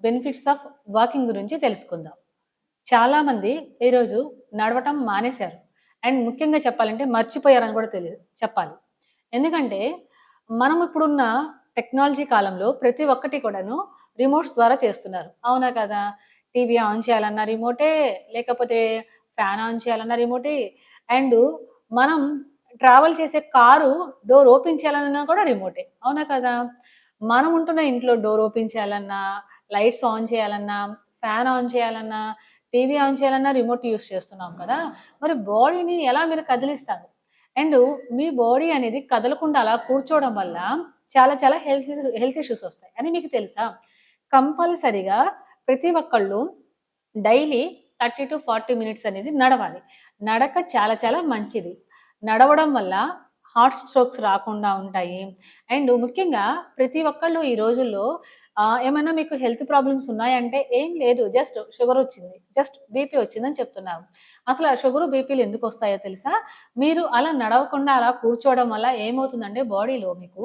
Benefits of walking గురించి తెలుసుకుందాం. చాలామంది ఈరోజు నడవటం మానేశారు. అండ్ ముఖ్యంగా చెప్పాలంటే మర్చిపోయారని కూడా చెప్పాలి. ఎందుకంటే మనం ఇప్పుడున్న టెక్నాలజీ కాలంలో ప్రతి ఒక్కటి కూడాను రిమోట్స్ ద్వారా చేస్తున్నారు. అవునా కదా? టీవీ ఆన్ చేయాలన్నా రిమోటే, లేకపోతే ఫ్యాన్ ఆన్ చేయాలన్నా రిమోటే. అండ్ మనం ట్రావెల్ చేసే కారు డోర్ ఓపెన్ చేయాలన్నా కూడా రిమోటే. అవునా కదా? మనం ఉంటున్న ఇంట్లో డోర్ ఓపెన్ చేయాలన్నా, లైట్స్ ఆన్ చేయాలన్నా, ఫ్యాన్ ఆన్ చేయాలన్నా, టీవీ ఆన్ చేయాలన్నా రిమోట్ యూజ్ చేస్తున్నాం కదా! మరి బాడీని ఎలా మీరు కదిలిస్తారు? అండ్ మీ బాడీ అనేది కదలకుండా అలా కూర్చోవడం వల్ల చాలా చాలా హెల్త్ ఇష్యూస్ వస్తాయి అని మీకు తెలుసా? కంపల్సరీగా ప్రతి ఒక్కళ్ళు డైలీ 30-40 మినిట్స్ అనేది నడవాలి. నడక చాలా చాలా మంచిది. నడవడం వల్ల హార్ట్ స్ట్రోక్స్ రాకుండా ఉంటాయి. అండ్ ముఖ్యంగా ప్రతి ఒక్కళ్ళు ఈ రోజుల్లో ఏమన్నా మీకు హెల్త్ ప్రాబ్లమ్స్ ఉన్నాయంటే ఏం లేదు. జస్ట్ షుగర్ వచ్చింది. జస్ట్ బీపీ వచ్చిందని చెప్తున్నారు. అసలు ఆ షుగరు, బీపీలు ఎందుకొస్తాయో తెలుసా? మీరు అలా నడవకుండా అలా కూర్చోవడం వల్ల ఏమవుతుందంటే బాడీలో మీకు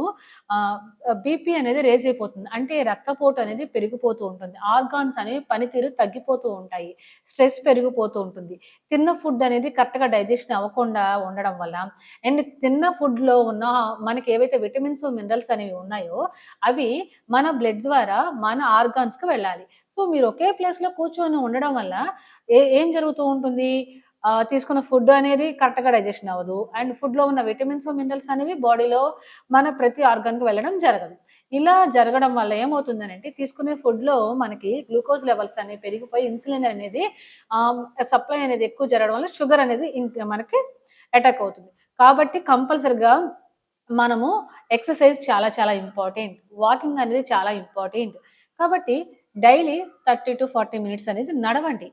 ఆహ్, బీపీ అనేది రైజ్ అయిపోతుంది. అంటే రక్తపోటు అనేది పెరిగిపోతూ ఉంటుంది. ఆర్గాన్స్ అనేవి పనితీరు తగ్గిపోతూ ఉంటాయి. స్ట్రెస్ పెరిగిపోతూ ఉంటుంది. తిన్న ఫుడ్ అనేది కరెక్ట్‌గా డైజెషన్ అవ్వకుండా ఉండడం వల్ల అండ్ తిన్న ఫుడ్‌లో ఉన్న మనకి ఏవైతే విటమిన్స్, మినరల్స్ అనేవి ఉన్నాయో అవి మన బ్లడ్ ద్వారా మన ఆర్గాన్స్‌కి వెళ్ళాలి. సో, మీరు ఒకే ప్లేస్‌లో కూర్చొని ఉండడం వల్ల ఏం జరుగుతూ ఉంటుంది? తీసుకున్న ఫుడ్ అనేది కరెక్ట్‌గా డైజెషన్ అవ్వదు. అండ్ ఫుడ్‌లో ఉన్న విటమిన్స్, మినరల్స్ అనేవి బాడీలో మన ప్రతి ఆర్గాన్‌కి వెళ్ళడం జరగదు. ఇలా జరగడం వల్ల ఏమవుతుందనంటే తీసుకునే ఫుడ్‌లో మనకి గ్లూకోజ్ లెవెల్స్ అనేవి పెరిగిపోయి ఇన్సులిన్ అనేది సప్లై అనేది ఎక్కువ జరగడం వల్ల షుగర్ అనేది మనకి అటాక్ అవుతుంది. కాబట్టి కంపల్సరీగా మనము ఎక్సర్‌సైజ్ చాలా చాలా ఇంపార్టెంట్. వాకింగ్ అనేది చాలా ఇంపార్టెంట్. కాబట్టి డైలీ 30-40 మినిట్స్ అనేది నడవండి.